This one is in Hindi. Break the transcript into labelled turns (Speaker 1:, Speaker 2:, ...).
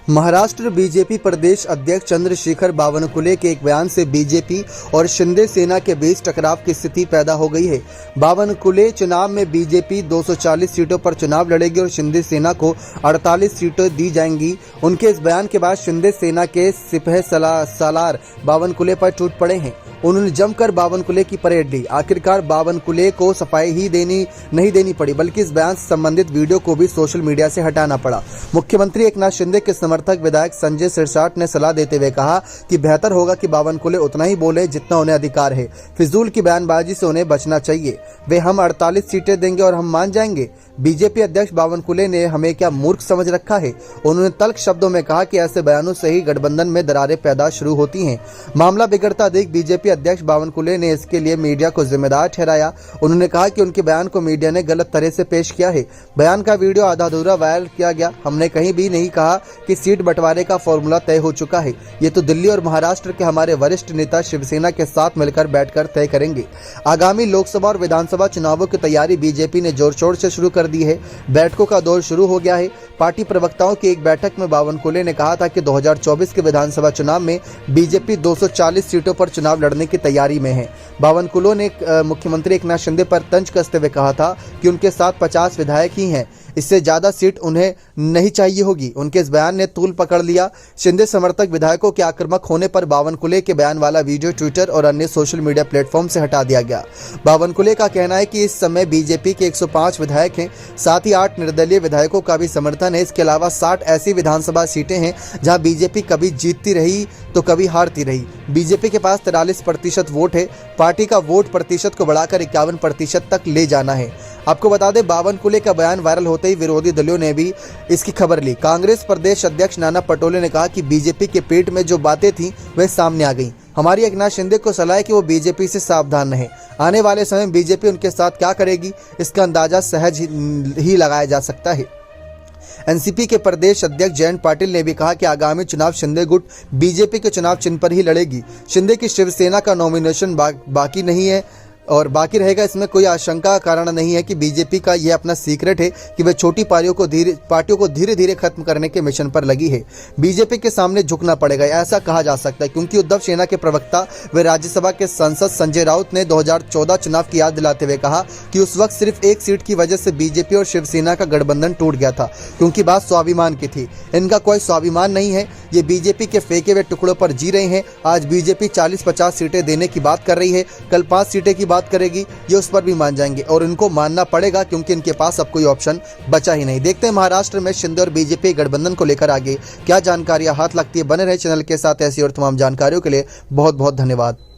Speaker 1: महाराष्ट्र बीजेपी प्रदेश अध्यक्ष चंद्रशेखर बावनकुले के एक बयान से बीजेपी और शिंदे सेना के बीच टकराव की स्थिति पैदा हो गई है। बावनकुले चुनाव में बीजेपी 240 सीटों पर चुनाव लड़ेगी और शिंदे सेना को 48 सीटें दी जाएंगी। उनके इस बयान के बाद शिंदे सेना के सिपह सालार बावनकुले पर टूट पड़े हैं। उन्होंने जमकर बावनकुले की परेड ली। आखिरकार बावनकुले को सफाई ही नहीं देनी पड़ी, बल्कि इस बयान से संबंधित वीडियो को भी सोशल मीडिया से हटाना पड़ा। मुख्यमंत्री एकनाथ शिंदे के समर्थक विधायक संजय सिरसाट ने सलाह देते हुए कहा कि बेहतर होगा कि बावनकुले उतना ही बोले जितना उन्हें अधिकार है। फिजूल की बयानबाजी से उन्हें बचना चाहिए। वे हम 48 सीटें देंगे और हम मान जाएंगे। बीजेपी अध्यक्ष बावनकुले ने हमें क्या मूर्ख समझ रखा है। उन्होंने तल्ख शब्दों में कहा कि ऐसे बयानों से ही गठबंधन में दरारें पैदा शुरू होती हैं। मामला बिगड़ता देख बीजेपी अध्यक्ष बावनकुले ने इसके लिए मीडिया को जिम्मेदार ठहराया। उन्होंने कहा कि उनके बयान को मीडिया ने गलत तरह से पेश किया है। बयान का वीडियो आधा अधूरा वायरल किया गया। हमने कहीं भी नहीं कहा कि सीट बंटवारे का फॉर्मूला तय हो चुका है। ये तो दिल्ली और महाराष्ट्र के हमारे वरिष्ठ नेता शिवसेना के साथ मिलकर बैठकर तय करेंगे। आगामी लोकसभा और विधानसभा चुनावों की तैयारी बीजेपी ने जोर शोर से शुरू कर दी है। बैठकों का दौर शुरू हो गया है। पार्टी प्रवक्ताओं की एक बैठक में बावनकुले ने कहा था कि 2024 के विधानसभा चुनाव में बीजेपी 240 सीटों पर चुनाव लड़ने की तैयारी में है। बावनकुले ने मुख्यमंत्री एकनाथ शिंदे पर तंज कसते हुए कहा था कि उनके साथ 50 विधायक ही हैं, इससे ज्यादा सीट उन्हें नहीं चाहिए होगी। उनके इस बयान ने तूल पकड़ लिया। शिंदे समर्थक विधायकों के आक्रामक होने पर बावनकुले के बयान वाला वीडियो ट्विटर और अन्य सोशल मीडिया प्लेटफॉर्म से हटा दिया गया। बावनकुले का कहना है कि इस समय बीजेपी के 105 विधायक हैं, साथ ही 8 निर्दलीय विधायकों का भी समर्थन है। इसके अलावा 60 ऐसी विधानसभा सीटें हैं जहां बीजेपी कभी जीतती रही तो कभी हारती रही। बीजेपी के पास 43% वोट है। पार्टी का वोट प्रतिशत को बढ़ाकर 51% तक ले जाना है। आपको बता दें, बावनकुले का बयान वायरल होते ही विरोधी दलों ने भी इसकी खबर ली। कांग्रेस प्रदेश अध्यक्ष नाना पटोले ने कहा कि बीजेपी के पेट में जो बातें थीं वह सामने आ गईं। हमारी एकनाथ शिंदे को सलाह है कि वो बीजेपी से सावधान रहें। आने वाले समय में बीजेपी उनके साथ क्या करेगी, इसका अंदाजा सहज ही लगाया जा सकता है। एनसीपी के प्रदेश अध्यक्ष जयंत पाटिल ने भी कहा कि आगामी चुनाव शिंदे गुट बीजेपी के चुनाव चिन्ह पर ही लड़ेगी। शिंदे की शिवसेना का नॉमिनेशन बाकी नहीं है और बाकी रहेगा। इसमें कोई आशंका का कारण नहीं है कि बीजेपी का यह अपना सीक्रेट है कि वह छोटी पार्टियों को धीरे धीरे खत्म करने के मिशन पर लगी है। बीजेपी के सामने झुकना पड़ेगा, ऐसा कहा जा सकता है, क्योंकि उद्धव सेना के प्रवक्ता व राज्यसभा के सांसद संजय राउत ने 2014 चुनाव की याद दिलाते हुए कहा कि उस वक्त सिर्फ एक सीट की वजह से बीजेपी और शिवसेना का गठबंधन टूट गया था, क्योंकि बात स्वाभिमान की थी। इनका कोई स्वाभिमान नहीं है। ये बीजेपी के फेंके हुए टुकड़ों पर जी रहे हैं। आज बीजेपी 40-50 सीटें देने की बात कर रही है, कल 5 सीटें की बात करेगी। ये उस पर भी मान जाएंगे और इनको मानना पड़ेगा, क्योंकि इनके पास अब कोई ऑप्शन बचा ही नहीं। देखते हैं महाराष्ट्र में शिंदे और बीजेपी गठबंधन को लेकर आगे क्या जानकारियां हाथ लगती है। बने रहे चैनल के साथ ऐसी और तमाम जानकारियों के लिए बहुत बहुत धन्यवाद।